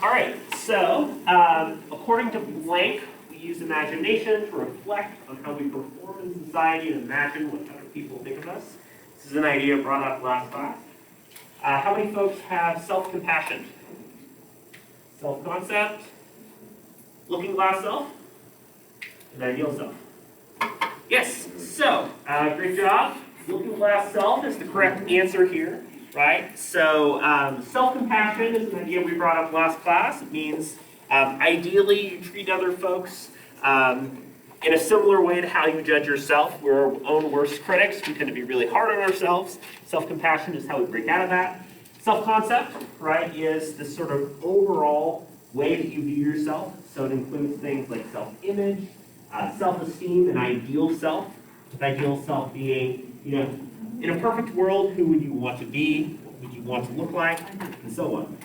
All right, so according to Blank, we use imagination to reflect on how we perform in society and imagine what other people think of us. This is an idea brought up last class. How many folks have self-compassion? Self-concept? Looking glass self? And ideal self? Yes, so great job. Looking glass self is the correct answer here, right? So self-compassion is an idea we brought up last class. It means ideally you treat other folks in a similar way to how you judge yourself. We're our own worst critics. We tend to be really hard on ourselves. Self-compassion is how we break out of that. Self-concept, right, is this sort of overall way that you view yourself. So it includes things like self-image, self-esteem, and ideal self. With ideal self being, in a perfect world, who would you want to be? What would you want to look like? And so on.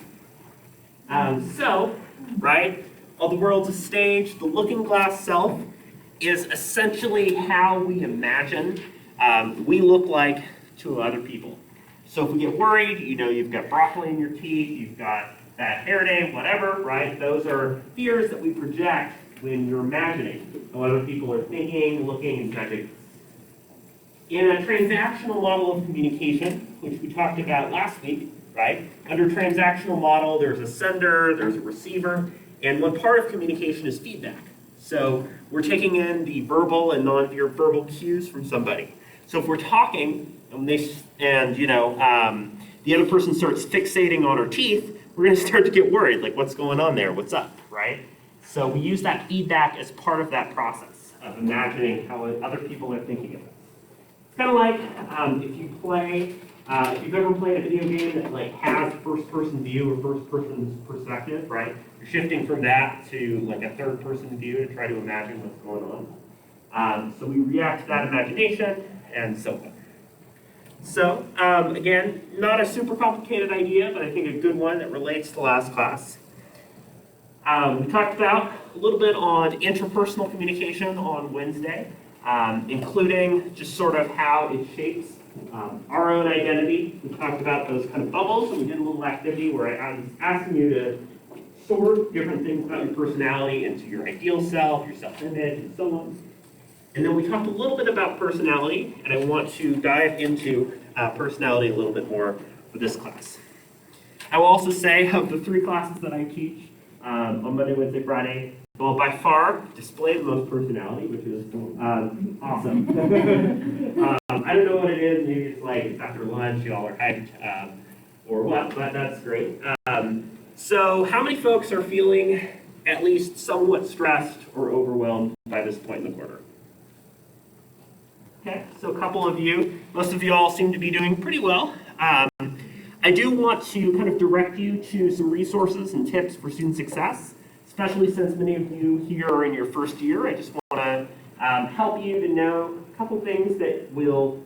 Right, all the world's a stage. The looking glass self is essentially how we imagine we look like to other people. So if we get worried, you've got broccoli in your teeth, you've got bad hair day, whatever, right? Those are fears that we project when you're imagining how other people are thinking, looking, and judging. In a transactional model of communication, which we talked about last week, right? Under transactional model, there's a sender, there's a receiver, and one part of communication is feedback. So we're taking in the verbal and non-verbal cues from somebody. So if we're talking and the other person starts fixating on our teeth, we're going to start to get worried, like what's going on there, what's up, right? So we use that feedback as part of that process of imagining how other people are thinking of us. It's kind of like if you've ever played a video game that has first-person view or first-person perspective, right? You're shifting from that to a third-person view to try to imagine what's going on. So we react to that imagination and so on. So again, not a super complicated idea, but I think a good one that relates to last class. We talked about a little bit on interpersonal communication on Wednesday, including just sort of how it shapes our own identity. We talked about those kind of bubbles, and we did a little activity where I was asking you to sort different things about your personality into your ideal self, your self-image, and so on. And then we talked a little bit about personality, and I want to dive into personality a little bit more for this class. I will also say of the 3 classes that I teach on Monday, Wednesday, Friday, well, by far, display the most personality, which is awesome. I don't know what it is. Maybe it's after lunch, y'all are hyped, or what, but that's great. So how many folks are feeling at least somewhat stressed or overwhelmed by this point in the quarter? Okay, so a couple of you, most of you all seem to be doing pretty well. I do want to kind of direct you to some resources and tips for student success, especially since many of you here are in your first year. I just want to help you to know a couple things that will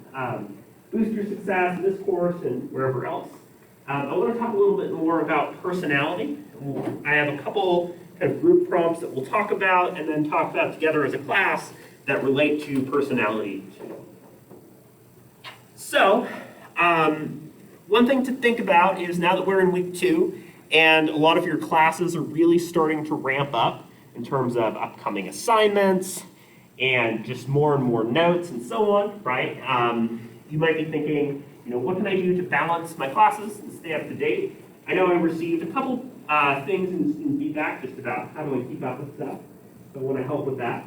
boost your success in this course and wherever else. I want to talk a little bit more about personality. I have a couple kind of group prompts that we'll talk about and then talk about together as a class that relate to personality. So, one thing to think about is now that we're in week 2 and a lot of your classes are really starting to ramp up in terms of upcoming assignments and just more and more notes and so on, right? You might be thinking, what can I do to balance my classes and stay up to date? I know I received a couple things in feedback just about how do I keep up with stuff, so I want to help with that.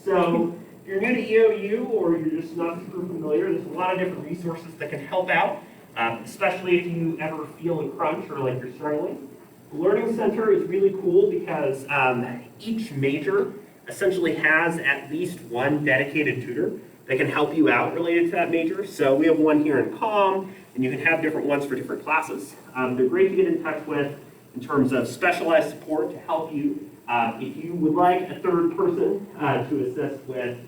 So if you're new to EOU or you're just not super familiar, there's a lot of different resources that can help out, especially if you ever feel a crunch or like you're struggling. The Learning Center is really cool because each major essentially has at least one dedicated tutor that can help you out related to that major. So we have one here in Comm, and you can have different ones for different classes. They're great to get in touch with in terms of specialized support to help you if you would like a third person to assist with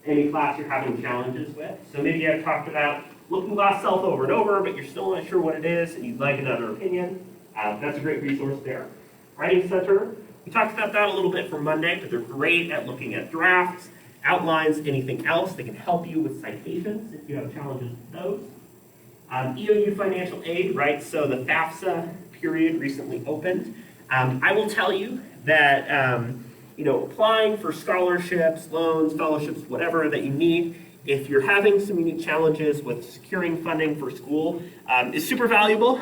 any class you're having challenges with. So maybe I've talked about looking glass self over and over, but you're still not sure what it is and you'd like another opinion. That's a great resource there. Writing Center, we talked about that a little bit for Monday, but they're great at looking at drafts, outlines, anything else. They can help you with citations if you have challenges with those. EOU financial aid, right? So the FAFSA period recently opened. I will tell you that applying for scholarships, loans, fellowships, whatever that you need, if you're having some unique challenges with securing funding for school, is super valuable.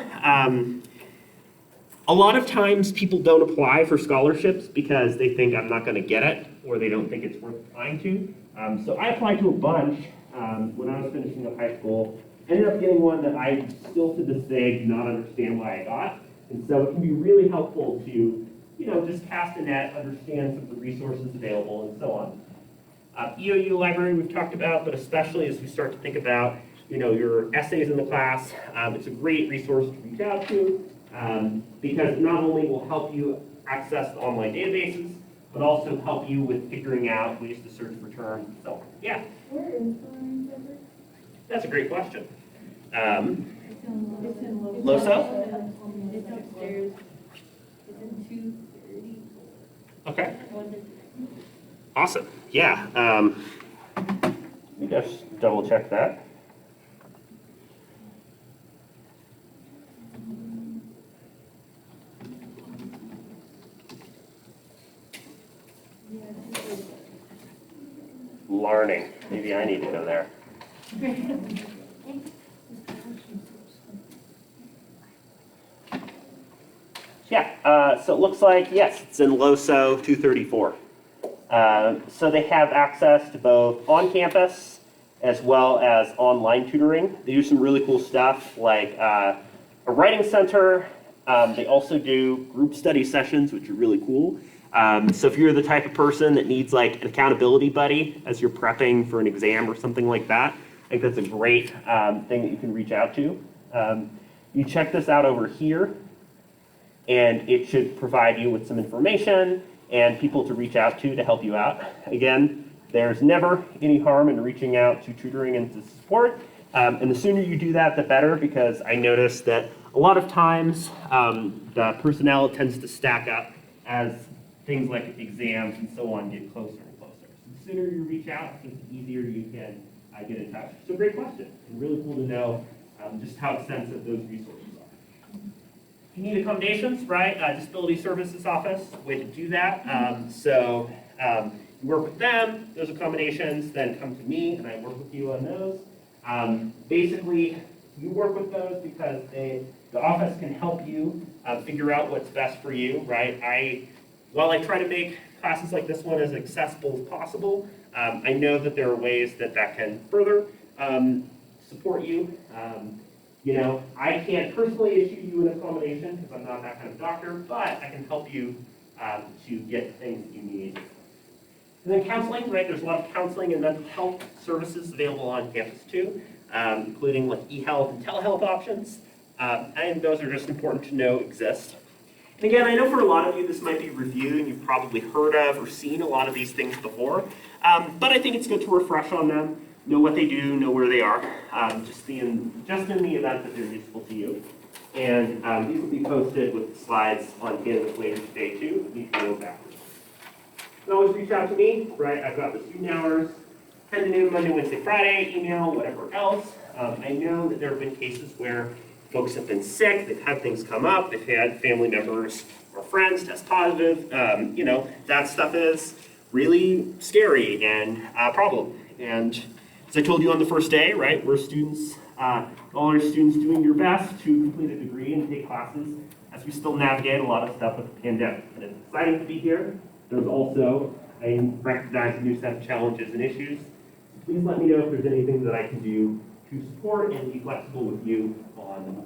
A lot of times people don't apply for scholarships because they think I'm not going to get it, or they don't think it's worth applying to. So I applied to a bunch when I was finishing up high school. Ended up getting one that I still to this day do not understand why I got. And so it can be really helpful to, just cast a net, understand some of the resources available, and so on. EOU library we've talked about, but especially as we start to think about, your essays in the class, it's a great resource to reach out to. Because it not only will help you access the online databases, but also help you with figuring out ways to search for terms and so on. Yeah? Where is the learning center? That's a great question. It's in LOSO? It's upstairs. It's in 230. Okay. Awesome. Yeah. Let me just double check that. Learning. Maybe I need to go there. Yeah, so it looks like, yes, it's in LOSO 234. So they have access to both on-campus as well as online tutoring. They do some really cool stuff like a writing center. They also do group study sessions, which are really cool. So if you're the type of person that needs like an accountability buddy as you're prepping for an exam or something like that, I think that's a great thing that you can reach out to. You check this out over here, and it should provide you with some information and people to reach out to help you out. Again, there's never any harm in reaching out to tutoring and to support. And the sooner you do that, the better, because I noticed that a lot of times the personnel tends to stack up as things like exams and so on get closer and closer. So the sooner you reach out, the easier you can get in touch. So great question, and really cool to know just how extensive those resources are. If you need accommodations, right, Disability Services Office, way to do that. You work with them, those accommodations, then come to me and I work with you on those. Basically, you work with those because the office can help you figure out what's best for you, right? While I try to make classes like this one as accessible as possible, I know that there are ways that can further support you. I can't personally issue you an accommodation because I'm not that kind of doctor, but I can help you to get things that you need. And then counseling, right? There's a lot of counseling and mental health services available on campus too, including like e-health and telehealth options. And those are just important to know exist. And again, I know for a lot of you this might be reviewed and you've probably heard of or seen a lot of these things before, but I think it's good to refresh on them, know what they do, know where they are, just in the event that they're useful to you. And these will be posted with slides on Canvas later today too, if you can go back. You can always reach out to me, right? I've got the student hours, 10 to noon, Monday, Wednesday, Friday, email, whatever else. I know that there have been cases where folks have been sick, they've had things come up, they've had family members or friends test positive. That stuff is really scary and a problem. And as I told you on the first day, right, we're students, all our students doing your best to complete a degree and take classes as we still navigate a lot of stuff with the pandemic. And it's exciting to be here. There's also, I recognize a new set of challenges and issues. Please let me know if there's anything that I can do to support and be flexible with you on.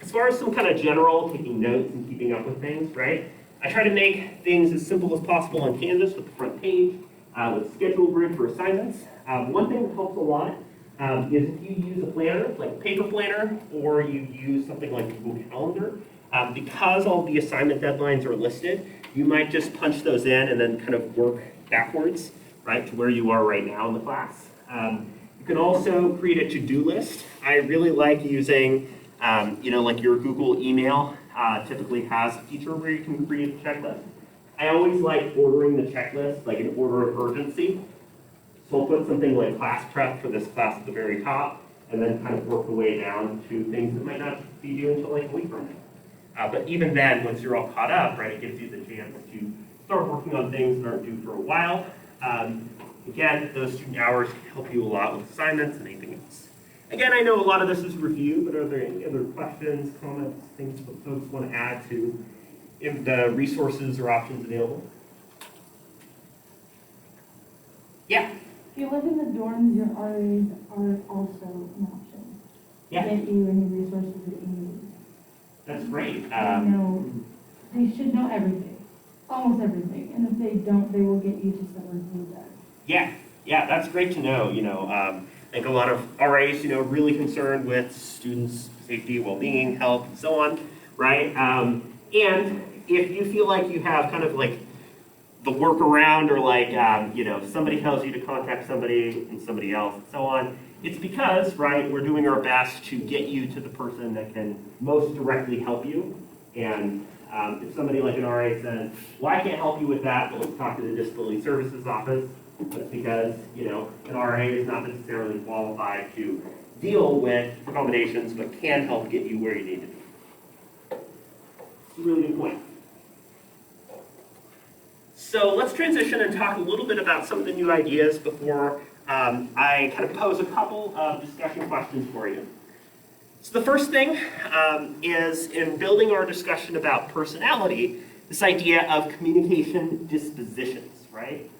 As far as some kind of general taking notes and keeping up with things, right? I try to make things as simple as possible on Canvas with the front page, with a schedule grid for assignments. One thing that helps a lot is if you use a planner, like a paper planner, or you use something like Google Calendar, because all the assignment deadlines are listed, you might just punch those in and then kind of work backwards, right, to where you are right now in the class. You can also create a to-do list. I really like using, like your Google email typically has a feature where you can create a checklist. I always like ordering the checklist, like in order of urgency. So I'll put something like class prep for this class at the very top, and then kind of work the way down to things that might not be due until like a week from now. But even then, once you're all caught up, right, it gives you the chance to start working on things that aren't due for a while. Again, those student hours can help you a lot with assignments and anything else. Again, I know a lot of this is review, but are there any other questions, comments, things that folks want to add to the resources or options available? Yeah. If you live in the dorms, your RAs are also an option. Yeah. Get you any resources that you need. That's great. They should know everything, almost everything, and if they don't, they will get you to someone who does. Yeah, that's great to know. I think a lot of RAs, really concerned with students' safety, well-being, health, and so on, right? And if you feel like you have kind of like the workaround or like, somebody tells you to contact somebody and somebody else and so on, it's because, right, we're doing our best to get you to the person that can most directly help you. And if somebody like an RA says, well, I can't help you with that, but let's talk to the Disability Services Office, that's because, an RA is not necessarily qualified to deal with accommodations, but can help get you where you need to be. It's a really good point. So let's transition and talk a little bit about some of the new ideas before I kind of pose a couple of discussion questions for you. So the first thing is in building our discussion about personality, this idea of communication dispositions, right?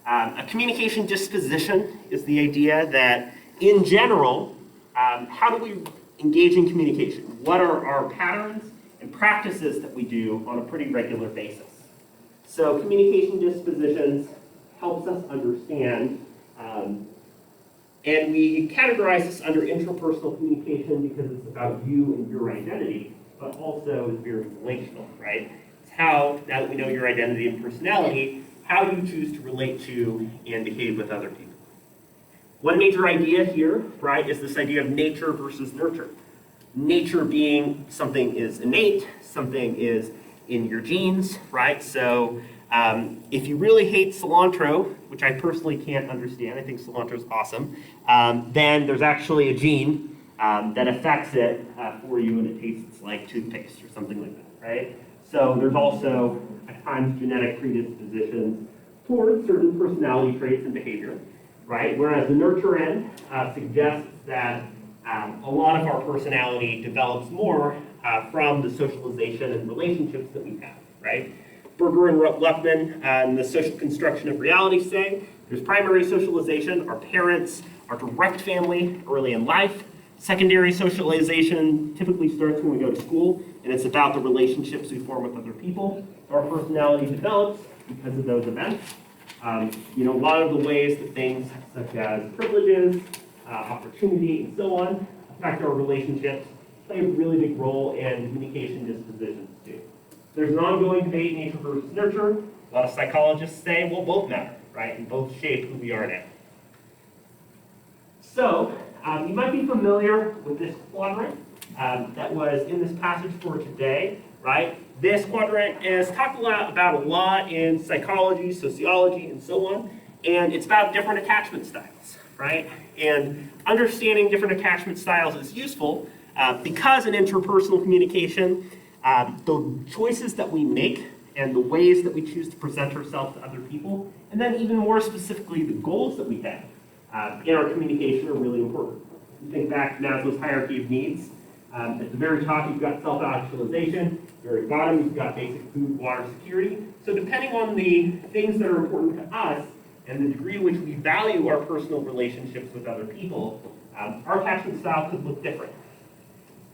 A communication disposition is the idea that in general, how do we engage in communication? What are our patterns and practices that we do on a pretty regular basis? So communication dispositions helps us understand, and we categorize this under interpersonal communication because it's about you and your identity, but also is very relational, right? It's how, now that we know your identity and personality, how you choose to relate to and behave with other people. One major idea here, right, is this idea of nature versus nurture. Nature being something is innate, something is in your genes, right? So if you really hate cilantro, which I personally can't understand, I think cilantro is awesome, then there's actually a gene that affects it for you and it tastes like toothpaste or something like that, right? So there's also at times genetic predispositions towards certain personality traits and behavior, right? Whereas the nurture end suggests that a lot of our personality develops more from the socialization and relationships that we have, right? Berger and Luckman and the social construction of reality say there's primary socialization, our parents, our direct family early in life. Secondary socialization typically starts when we go to school, and it's about the relationships we form with other people. Our personality develops because of those events. A lot of the ways that things such as privileges, opportunity, and so on affect our relationships play a really big role in communication dispositions too. There's an ongoing debate, nature versus nurture. A lot of psychologists say, well, both matter, right? And both shape who we are now. So, you might be familiar with this quadrant that was in this passage for today, right? This quadrant is talked about a lot in psychology, sociology, and so on. And it's about different attachment styles, right? And understanding different attachment styles is useful because in interpersonal communication, the choices that we make and the ways that we choose to present ourselves to other people, and then even more specifically, the goals that we have in our communication are really important. You think back to Maslow's hierarchy of needs. At the very top, you've got self-actualization. Very bottom, you've got basic food, water, security. So depending on the things that are important to us and the degree to which we value our personal relationships with other people, our attachment style could look different.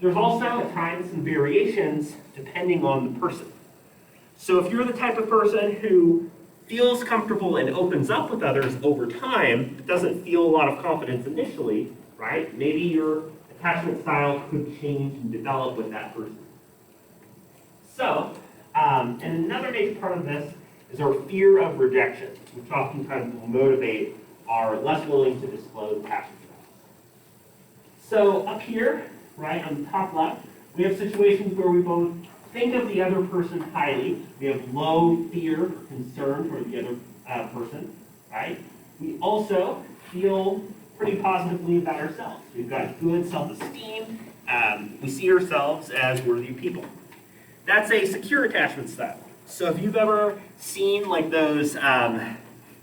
There's also at times some variations depending on the person. So if you're the type of person who feels comfortable and opens up with others over time, but doesn't feel a lot of confidence initially, right? Maybe your attachment style could change and develop with that person. So, and another major part of this is our fear of rejection, which oftentimes will motivate our less willing to disclose attachment styles. So up here, right on the top left, we have situations where we both think of the other person highly. We have low fear or concern for the other person, right? We also feel pretty positively about ourselves. We've got good self-esteem. We see ourselves as worthy people. That's a secure attachment style. So if you've ever seen like those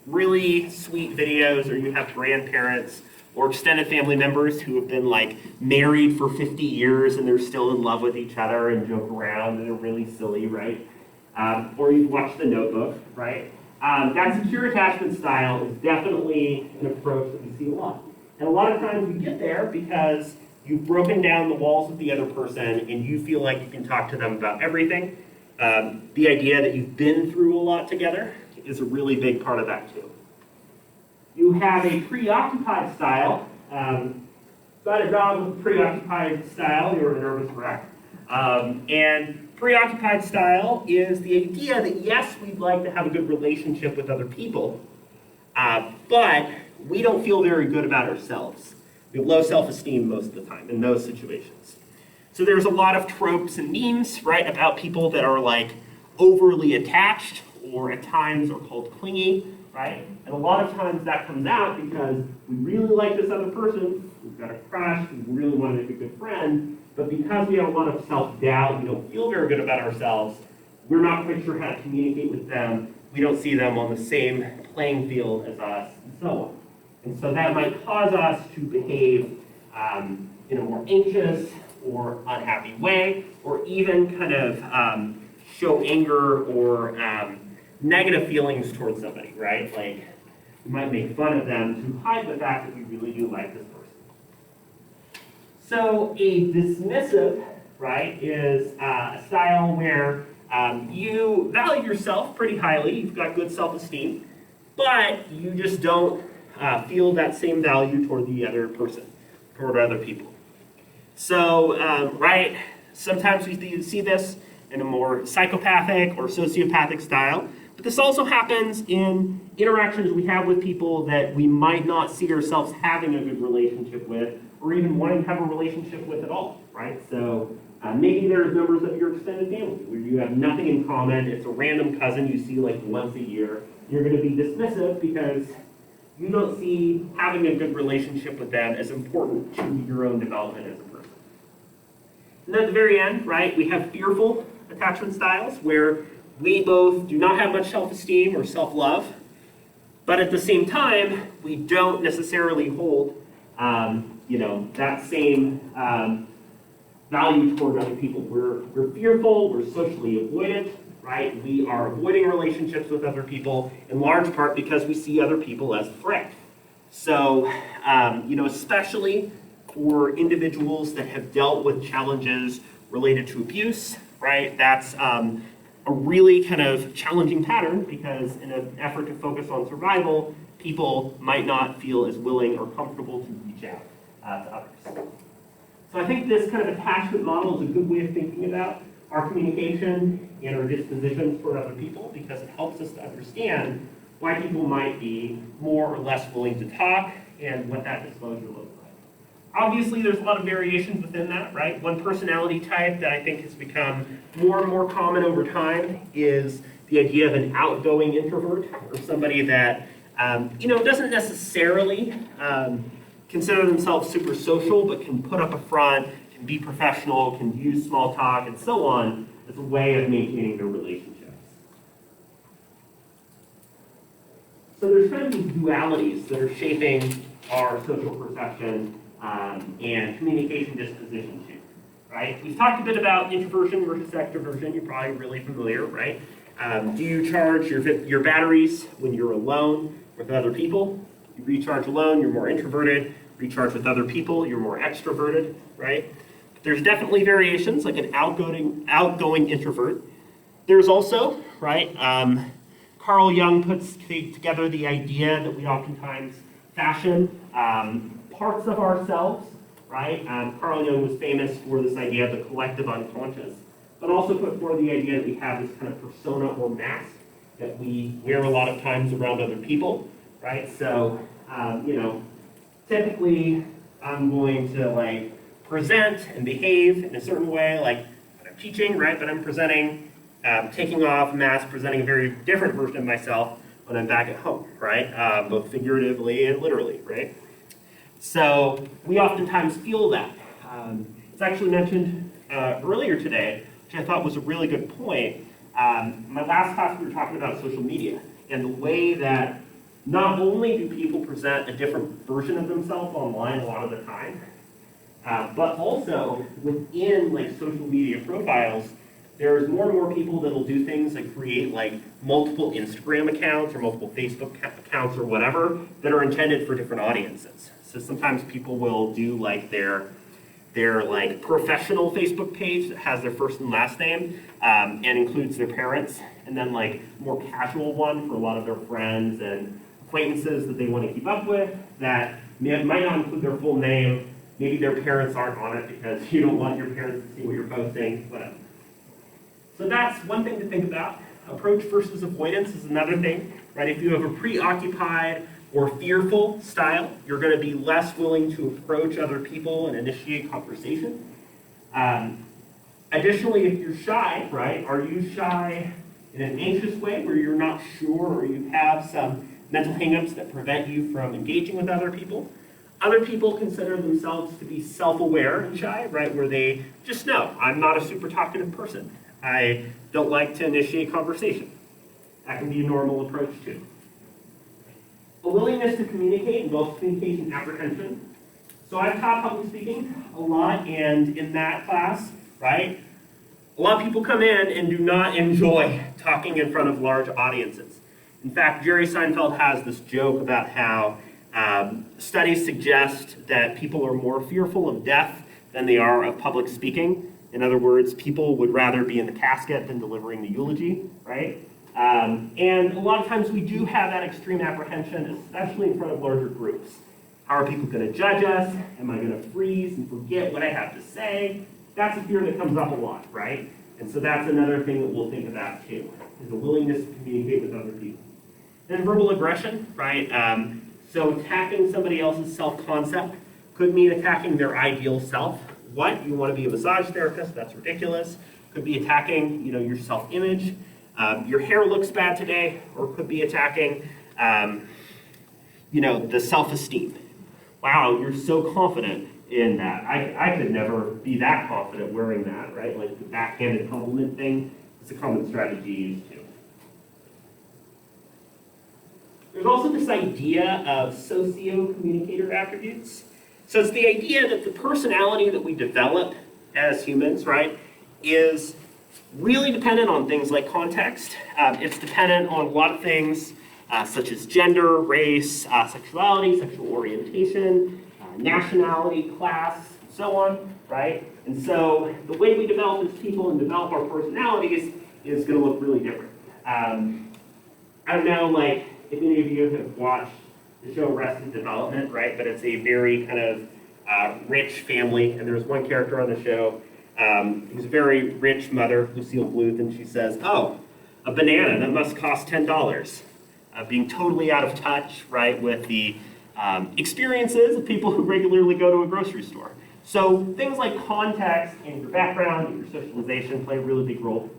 really sweet videos, or you have grandparents or extended family members who have been like married for 50 years and they're still in love with each other and joke around and they're really silly, right? Or you've watched The Notebook, right? That secure attachment style is definitely an approach that we see a lot. And a lot of times we get there because you've broken down the walls with the other person and you feel like you can talk to them about everything. The idea that you've been through a lot together is a really big part of that too. You have a preoccupied style. Got a dog with a preoccupied style, you're a nervous wreck. And preoccupied style is the idea that yes, we'd like to have a good relationship with other people, but we don't feel very good about ourselves. We have low self-esteem most of the time in those situations. So there's a lot of tropes and memes, right, about people that are like overly attached or at times are called clingy, right? And a lot of times that comes out because we really like this other person, we've got a crush, we really want to make a good friend, but because we have a lot of self-doubt, we don't feel very good about ourselves, we're not quite sure how to communicate with them, we don't see them on the same playing field as us, and so on. And so that might cause us to behave in a more anxious or unhappy way, or even kind of show anger or negative feelings towards somebody, right? Like, we might make fun of them to hide the fact that we really do like this person. So a dismissive, right, is a style where you value yourself pretty highly, you've got good self-esteem, but you just don't feel that same value toward the other person, toward other people. So, right, sometimes we see this in a more psychopathic or sociopathic style, but this also happens in interactions we have with people that we might not see ourselves having a good relationship with, or even wanting to have a relationship with at all, right? So maybe there's members of your extended family where you have nothing in common, it's a random cousin you see like once a year, you're gonna be dismissive because you don't see having a good relationship with them as important to your own development as a person. And at the very end, right, we have fearful attachment styles where we both do not have much self-esteem or self-love, but at the same time, we don't necessarily hold, that same value toward other people. We're fearful, we're socially avoidant, right? We are avoiding relationships with other people in large part because we see other people as a threat. So, especially for individuals that have dealt with challenges related to abuse, right? That's a really kind of challenging pattern because in an effort to focus on survival, people might not feel as willing or comfortable to reach out to others. So I think this kind of attachment model is a good way of thinking about our communication and our dispositions toward other people because it helps us to understand why people might be more or less willing to talk and what that disclosure looks like. Obviously, there's a lot of variations within that, right? One personality type that I think has become more and more common over time is the idea of an outgoing introvert, or somebody that, doesn't necessarily consider themselves super social, but can put up a front, can be professional, can use small talk, and so on, as a way of maintaining their relationships. So there's kind of these dualities that are shaping our social perception and communication disposition too, right? We've talked a bit about introversion versus extroversion. You're probably really familiar, right? Do you charge your batteries when you're alone with other people? You recharge alone, you're more introverted. Recharge with other people, you're more extroverted, right? There's definitely variations, like an outgoing introvert. There's also, right, Carl Jung puts together the idea that we oftentimes fashion parts of ourselves, right? Carl Jung was famous for this idea of the collective unconscious, but also put forward the idea that we have this kind of persona or mask that we wear a lot of times around other people, right? So, typically I'm going to present and behave in a certain way, like when I'm teaching, right? But I'm presenting, taking off mask, presenting a very different version of myself when I'm back at home, right? Both figuratively and literally, right? So we oftentimes feel that. It's actually mentioned earlier today, which I thought was a really good point. My last class we were talking about social media and the way that not only do people present a different version of themselves online a lot of the time, but also within like social media profiles, there's more and more people that'll do things like create like multiple Instagram accounts or multiple Facebook accounts or whatever that are intended for different audiences. So sometimes people will do like their like professional Facebook page that has their first and last name and includes their parents, and then like more casual one for a lot of their friends and acquaintances that they want to keep up with that might not include their full name. Maybe their parents aren't on it because you don't want your parents to see what you're posting, whatever. So that's one thing to think about. Approach versus avoidance is another thing, right? If you have a preoccupied or fearful style, you're going to be less willing to approach other people and initiate conversation. Additionally, if you're shy, right, are you shy in an anxious way where you're not sure or you have some mental hangups that prevent you from engaging with other people? Other people consider themselves to be self-aware and shy, right, where they just know, I'm not a super talkative person. I don't like to initiate conversation. That can be a normal approach too. A willingness to communicate involves communication apprehension. So I've taught public speaking a lot, and in that class, right, a lot of people come in and do not enjoy talking in front of large audiences. In fact, Jerry Seinfeld has this joke about how studies suggest that people are more fearful of death than they are of public speaking. In other words, people would rather be in the casket than delivering the eulogy, right? And a lot of times we do have that extreme apprehension, especially in front of larger groups. How are people going to judge us? Am I going to freeze and forget what I have to say? That's a fear that comes up a lot, right? And so that's another thing that we'll think about too, is a willingness to communicate with other people. And verbal aggression, right? So attacking somebody else's self-concept could mean attacking their ideal self. What? You want to be a massage therapist? That's ridiculous. Could be attacking, your self-image. Your hair looks bad today, or could be attacking, the self-esteem. Wow, you're so confident in that. I could never be that confident wearing that, right? Like the backhanded compliment thing is a common strategy used too. There's also this idea of socio-communicator attributes. So it's the idea that the personality that we develop as humans, right, is really dependent on things like context. It's dependent on a lot of things such as gender, race, sexuality, sexual orientation, nationality, class, and so on, right? And so the way we develop as people and develop our personalities is going to look really different. I don't know, like, if any of you have watched the show Arrested Development, right? But it's a very kind of rich family, and there's one character on the show who's a very rich mother, Lucille Bluth, and she says, "Oh, a banana, that must cost $10." Being totally out of touch, right, with the experiences of people who regularly go to a grocery store. So things like context and your background and your socialization play a really big role.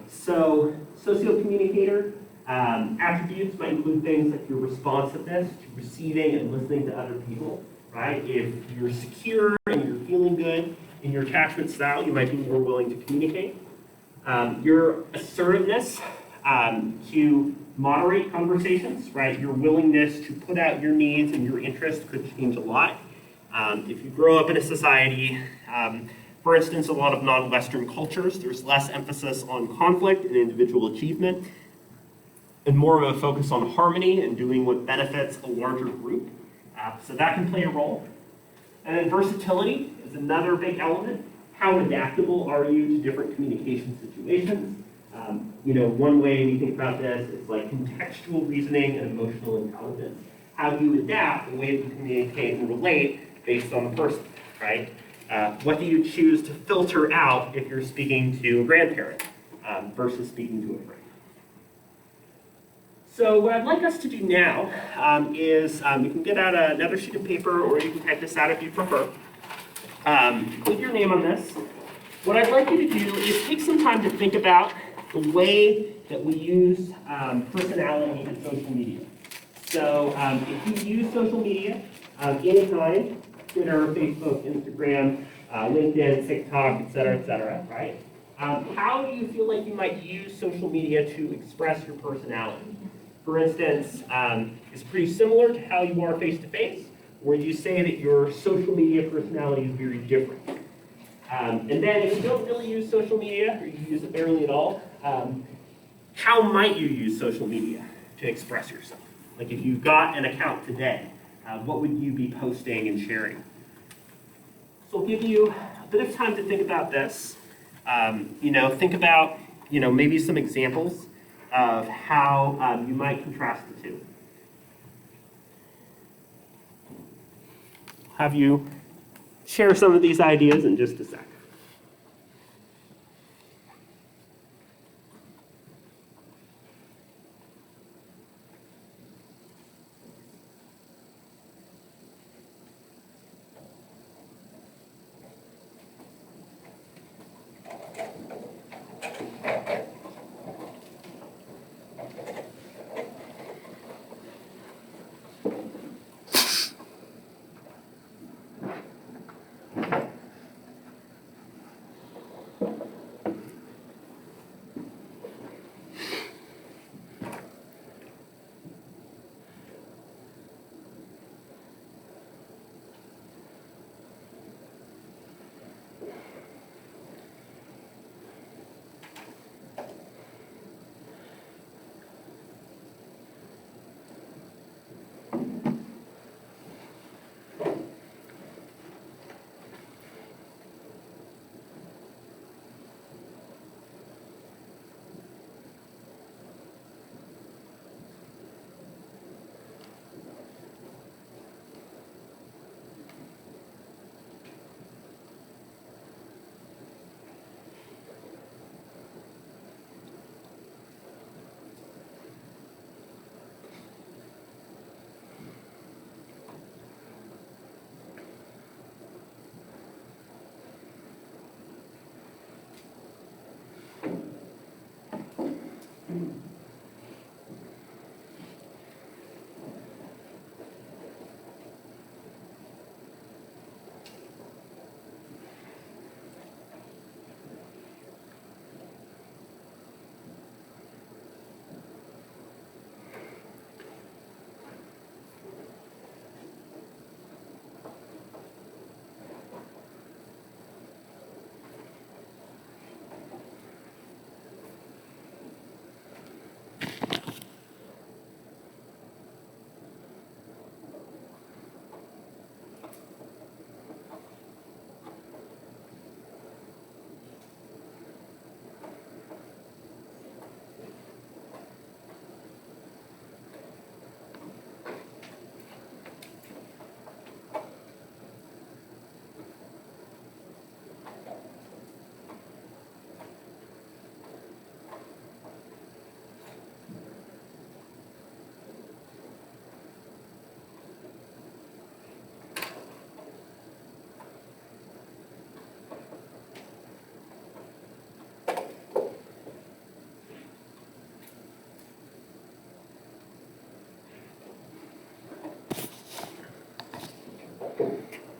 So socio-communicator attributes might include things like your responsiveness to receiving and listening to other people, right? If you're secure and you're feeling good in your attachment style, you might be more willing to communicate. Your assertiveness to moderate conversations, right? Your willingness to put out your needs and your interests could change a lot. If you grow up in a society, for instance, a lot of non-Western cultures, there's less emphasis on conflict and individual achievement, and more of a focus on harmony and doing what benefits a larger group. So that can play a role. And then versatility is another big element. How adaptable are you to different communication situations? One way we think about this is like contextual reasoning and emotional intelligence. How do you adapt the way that you communicate and relate based on the person, right? What do you choose to filter out if you're speaking to a grandparent versus speaking to a friend? So what I'd like us to do now is you can get out another sheet of paper, or you can type this out if you prefer. Put your name on this. What I'd like you to do is take some time to think about the way that we use personality in social media. So if you use social media, any kind, Twitter, Facebook, Instagram, LinkedIn, TikTok, et cetera, right? How do you feel like you might use social media to express your personality? For instance, it's pretty similar to how you are face-to-face, or you say that your social media personality is very different. And then if you don't really use social media, or you use it barely at all, how might you use social media to express yourself? Like if you got an account today, what would you be posting and sharing? So I'll give you a bit of time to think about this. Think about, maybe some examples of how you might contrast the two. Have you share some of these ideas in just a sec.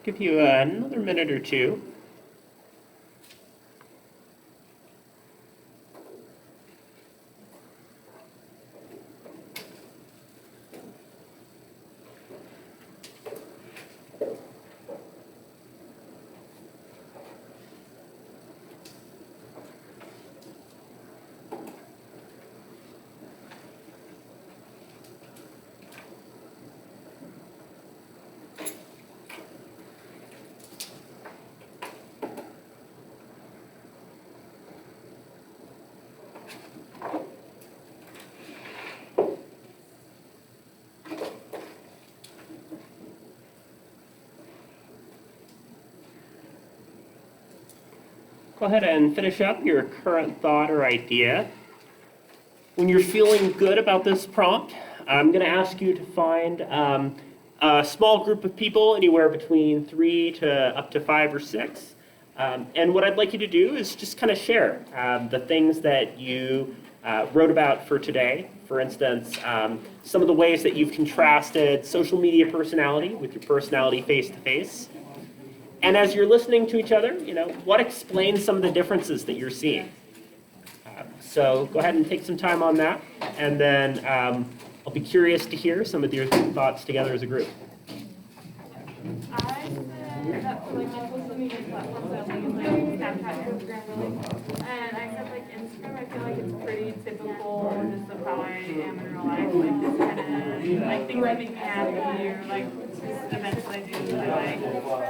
Give you another minute or two. Go ahead and finish up your current thought or idea. When you're feeling good about this prompt, I'm going to ask you to find a small group of people, anywhere between 3 to up to 5 or 6. And what I'd like you to do is just kind of share the things that you wrote about for today. For instance, some of the ways that you've contrasted social media personality with your personality face-to-face. And as you're listening to each other, what explains some of the differences that you're seeing? So go ahead and take some time on that, and then I'll be curious to hear some of your thoughts together as a group. I said that for like my social media platforms, I only use like Snapchat and Instagram really. And I said like Instagram, I feel like it's pretty typical just of how I am in real life. Like just kind of like things that make me happy or like just events that I do that I like.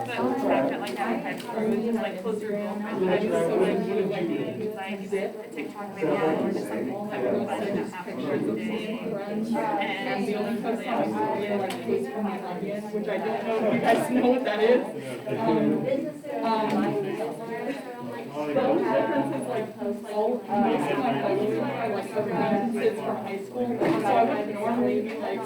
But Snapchat, like having types of it's just like closer to home. I just so like TikTok maybe or just something type of fun that happens during the day. And the only post I really like is from the audience, which I don't know if you guys know what that is. The only difference is like most of my followers are like acquaintances from high school, so I would normally be like,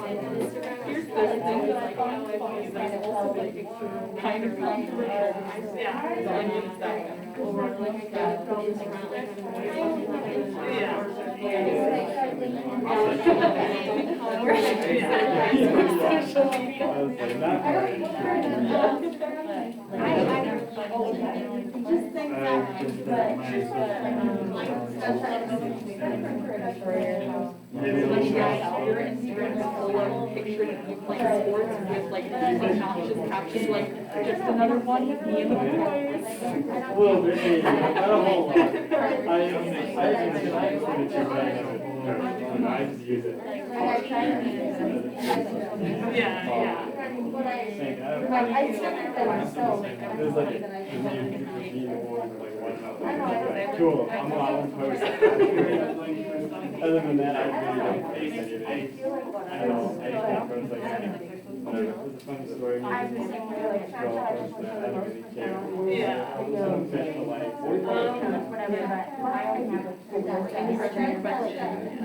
here's this thing that I find funny that's also like kind of controversial. Yeah, the onions that over like that. Just think that, Your Instagram is full of pictures of you playing sports with like obnoxious captions like just another one of me in the boys. A little bit, not a whole lot. I just use it. Yeah. There's like cool, I won't post it. Other than that, I really don't face anything. I don't know anything, but it's like, whatever. It's a funny story. I don't really care. Yeah. Don't fit the life.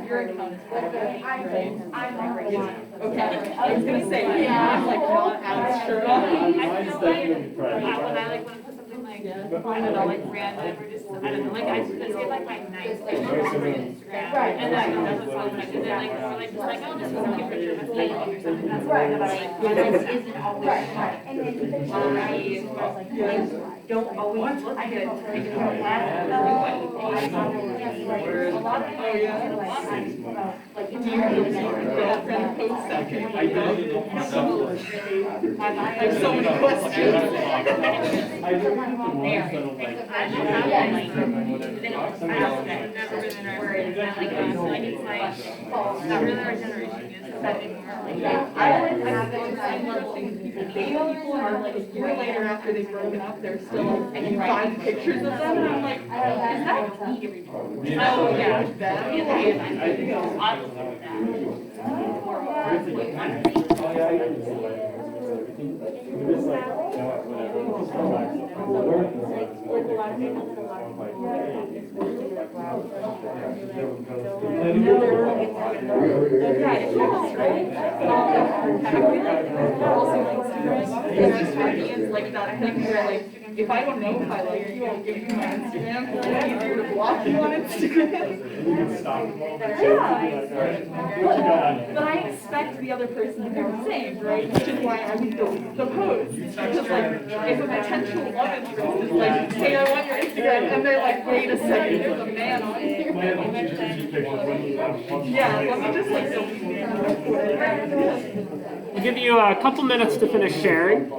Your account is okay. I was gonna say, I'm like not as sure. I feel like when I want to put something like, I don't know, like random or just, I don't know, like I say like my nice picture for Instagram. And then I know that's what like, and then like, just like, oh, this was a cute picture of my family or something. That's right. But like, my nice isn't always right. And then I don't always look good. A lot of like, do you girlfriend posts that can I have so many questions. I look at the ones that are like, Never been interested. Like it's like not really our generation is anymore. I would have it time things people date people are like a year later after they've broken up, they're still like, and you find pictures of them and I'm like, is that me? Oh yeah, that. I think Like that thing where like if I don't know Kyla, you're gonna give me my Instagram, it's easier to block you on Instagram. Yeah. But I expect the other person to do the same, right? Which is why I would delete the post. Because like if a potential love interest is like, hey, I want your Instagram, and they're like, wait a second, there's a man on here. Yeah, let me just like delete it. We'll give you a couple minutes to finish sharing.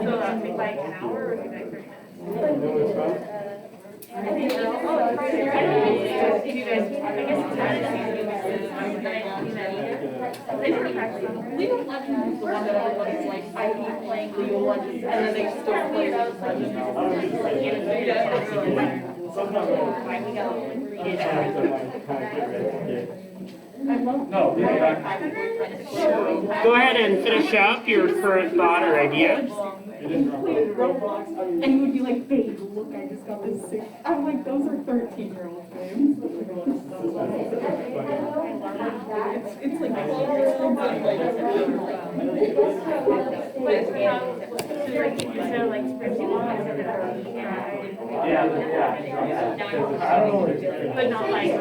So that take like an hour or like 30 minutes? League of Legends is the one that everybody's like, I hate playing League of Legends, and then they still play League of Legends. Go ahead and finish up your current thought or idea. played Roblox, and you would be like, babe, look, I just got this sick. I'm like, those are 13-year-old games. It's like, But not like.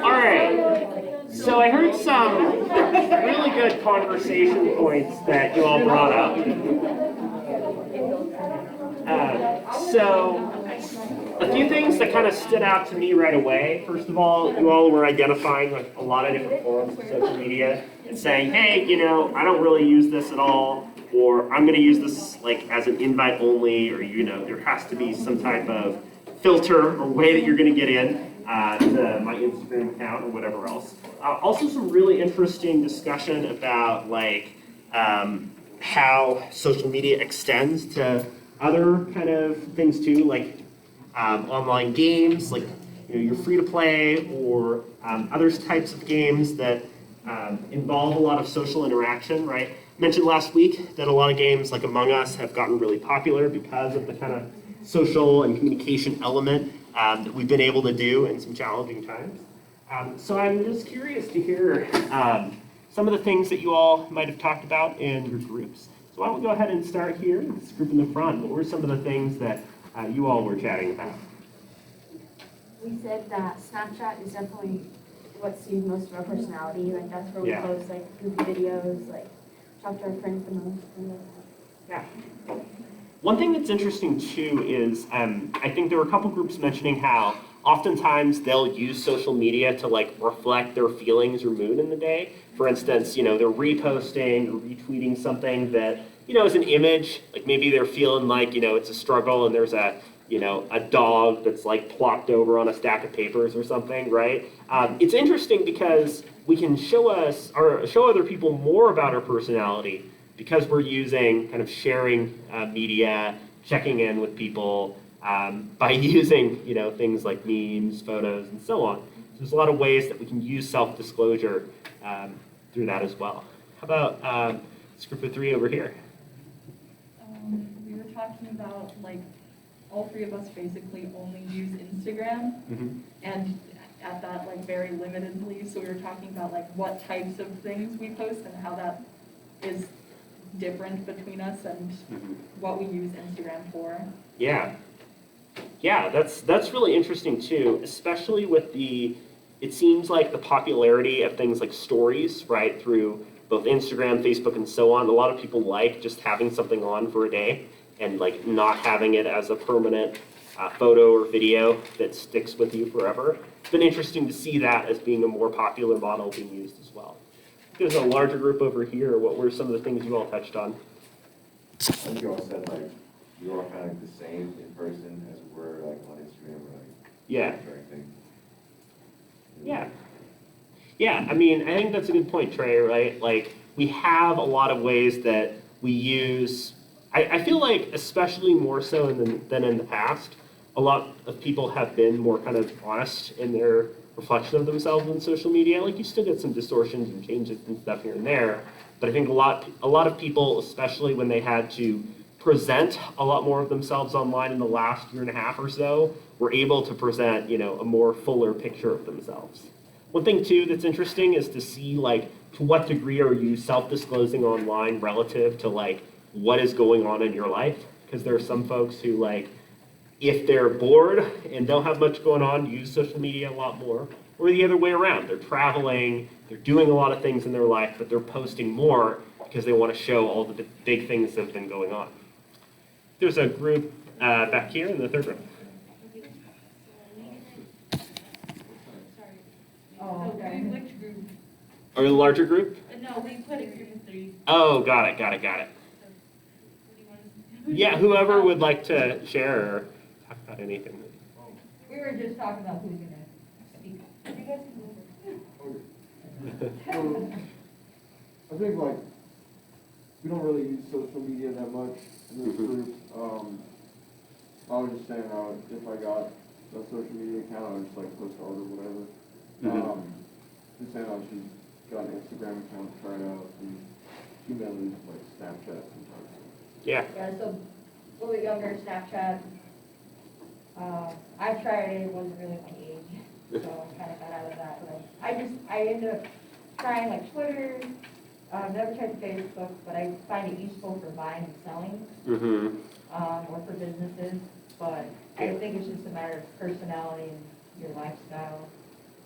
All right, so I heard some really good conversation points that you all brought up. So a few things that kind of stood out to me right away. First of all, you all were identifying like a lot of different forms of social media and saying, hey, you know, I don't really use this at all, or I'm going to use this like as an invite only, or you know, there has to be some type of filter or way that you're going to get in to my Instagram account or whatever else. Also, some really interesting discussion about like how social media extends to other kind of things too, like online games, like you know, you're free to play, or other types of games that involve a lot of social interaction, right? I mentioned last week that a lot of games like Among Us have gotten really popular because of the kind of social and communication element that we've been able to do in some challenging times. So I'm just curious to hear some of the things that you all might have talked about in your groups. So why don't we go ahead and start here, this group in the front. What were some of the things that you all were chatting about? We said that Snapchat is definitely what suits most of our personality. Like that's where we Yeah. post like goofy videos, like talk to our friends the most. Yeah. One thing that's interesting too is I think there were a couple groups mentioning how oftentimes they'll use social media to like reflect their feelings or mood in the day. For instance, you know, they're reposting or retweeting something that, you know, is an image, like maybe they're feeling like, you know, it's a struggle and there's a, you know, a dog that's like plopped over on a stack of papers or something, right? It's interesting because we can show other people more about our personality because we're using kind of sharing media, checking in with people by using, you know, things like memes, photos, and so on. So there's a lot of ways that we can use self-disclosure through that as well. How about this group of three over here? We were talking about like all three of us basically only use Instagram and at that like very limitedly. So we were talking about like what types of things we post and how that is different between us and what we use Instagram for. Yeah. Yeah, that's really interesting too, especially with it seems like the popularity of things like stories, right, through both Instagram, Facebook, and so on. A lot of people like just having something on for a day and like not having it as a permanent photo or video that sticks with you forever. It's been interesting to see that as being a more popular model being used as well. There's a larger group over here. What were some of the things you all touched on? I think you all said like you are kind of the same in person as we're like on Instagram or like Yeah. everything. Yeah. Yeah, I mean, I think that's a good point, Trey, right? Like, we have a lot of ways that we use, I feel like especially more so than in the past, a lot of people have been more kind of honest in their reflection of themselves on social media. Like, you still get some distortions and changes and stuff here and there, but I think a lot of people, especially when they had to present a lot more of themselves online in the last year and a half or so, were able to present, you know, a more fuller picture of themselves. One thing too that's interesting is to see like to what degree are you self-disclosing online relative to like what is going on in your life, because there are some folks who like if they're bored and don't have much going on, use social media a lot more, or the other way around. They're traveling, they're doing a lot of things in their life, but they're posting more because they want to show all the big things that have been going on. There's a group back here in the third row. Oh, okay. Which group? Or a larger group? No, we put a group of three. Oh, got it. What do you want us to do? Yeah, whoever would like to share or talk about anything. We were just talking about who's gonna speak. You guys can I think like we don't really use social media that much in this group. I was just saying if I got a social media account, I would just like post art or whatever. Just saying I should got an Instagram account, try it out, and emailing like Snapchat sometimes. Yeah. Yeah, so a little bit younger, Snapchat. I tried it, it wasn't really my age, so I kind of got out of that. But I ended up trying like Twitter, never tried Facebook, but I find it useful for buying and selling, Mm-hmm. or for businesses. But I think it's just a matter of personality and your lifestyle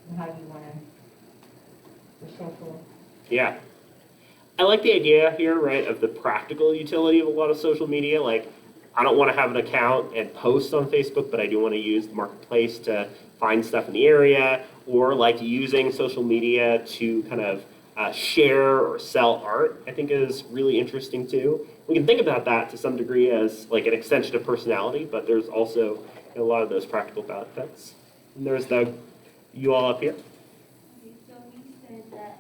and how you want to, for social. Yeah. I like the idea here, right, of the practical utility of a lot of social media. Like, I don't want to have an account and post on Facebook, but I do want to use the marketplace to find stuff in the area, or like using social media to kind of share or sell art, I think is really interesting too. We can think about that to some degree as like an extension of personality, but there's also a lot of those practical benefits. And there's you all up here. Okay, so we said that,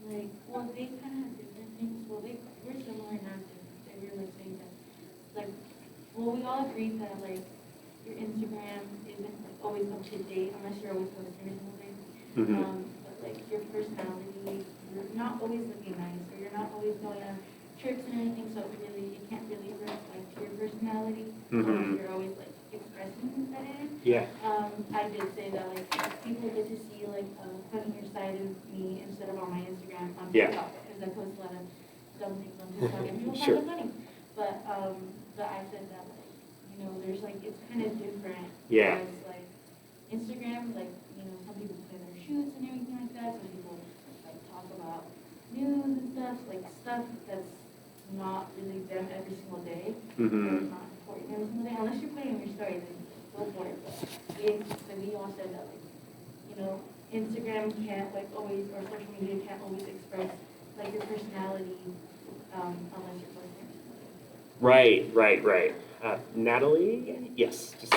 like, well, they kind of have different things, well, we're similar and not different. They were like saying that, like, well, we all agreed that, like, your Instagram isn't like always up to date unless you're always posting or something. Mm-hmm. But like your personality, you're not always looking nice, or you're not always going on trips and anything, so it can't really reflect your personality. Mm-hmm. You're always like expressing that in. Yeah. I did say that like people get to see like a funnier side of me instead of on my Instagram on Yeah. TikTok, because I post a lot of dumb things on TikTok and people Sure. find it funny. But I said that like, you know, there's like it's kind of different. Yeah. Whereas like Instagram, like, you know, some people play their shoots and everything like that. Some people like talk about news and stuff that's not really them every single day. Mm-hmm. It's not important every single day. Unless you're playing your story, then go for it. But we all said that like, you know, Instagram can't like always, or social media can't always express like your personality unless you're posting every single day. Right. Natalie? Yes. Just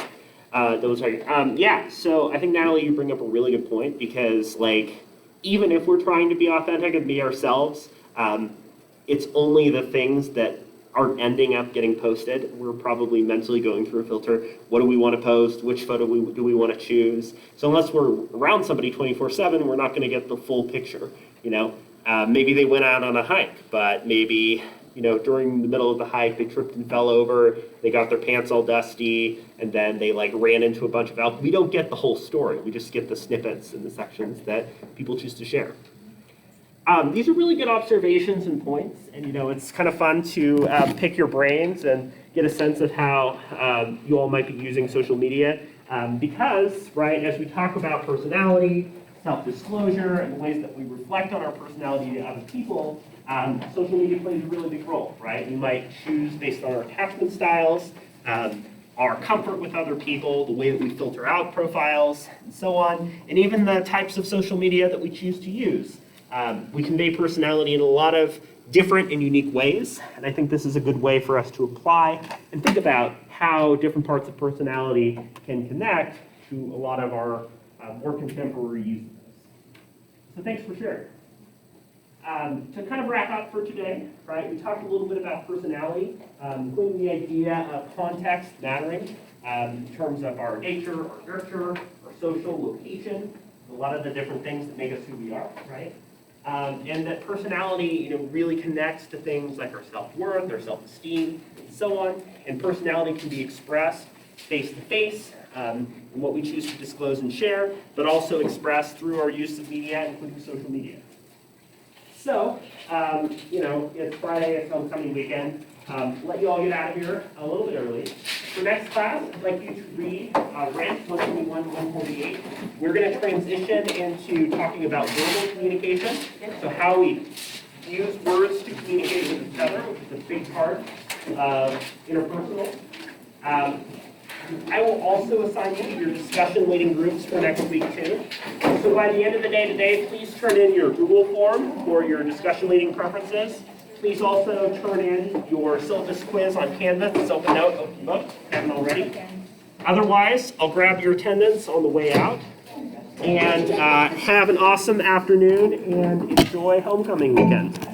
double checking. Yeah, so I think, Natalie, you bring up a really good point because, like, even if we're trying to be authentic and be ourselves, it's only the things that aren't ending up getting posted. We're probably mentally going through a filter. What do we want to post? Which photo do we want to choose? So unless we're around somebody 24/7, we're not going to get the full picture, you know? Maybe they went out on a hike, but maybe, you know, during the middle of the hike, they tripped and fell over, they got their pants all dusty, and then they like ran into a bunch of alcohol. We don't get the whole story. We just get the snippets and the sections that people choose to share. These are really good observations and points, and you know, it's kind of fun to pick your brains and get a sense of how you all might be using social media, because, right, as we talk about personality, self-disclosure, and the ways that we reflect on our personality to other people, social media plays a really big role, right? We might choose based on our attachment styles, our comfort with other people, the way that we filter out profiles, and so on, and even the types of social media that we choose to use. We convey personality in a lot of different and unique ways, and I think this is a good way for us to apply and think about how different parts of personality can connect to a lot of our more contemporary uses. So thanks for sharing. To kind of wrap up for today, right, we talked a little bit about personality, including the idea of context mattering in terms of our nature, our nurture, our social location, a lot of the different things that make us who we are, right? And that personality, you know, really connects to things like our self-worth, our self-esteem, and so on. And personality can be expressed face-to-face in what we choose to disclose and share, but also expressed through our use of media, including social media. So, you know, it's Friday, it's homecoming weekend. Let you all get out of here a little bit early. For next class, I'd like you to read Rent 121, 148. We're going to transition into talking about verbal communication, so how we use words to communicate with each other, which is a big part of interpersonal. I will also assign you your discussion leading groups for next week too. So by the end of the day today, please turn in your Google form for your discussion leading preferences. Please also turn in your syllabus quiz on Canvas. It's open note, open book, if you haven't already. Otherwise, I'll grab your attendance on the way out. And have an awesome afternoon and enjoy homecoming weekend.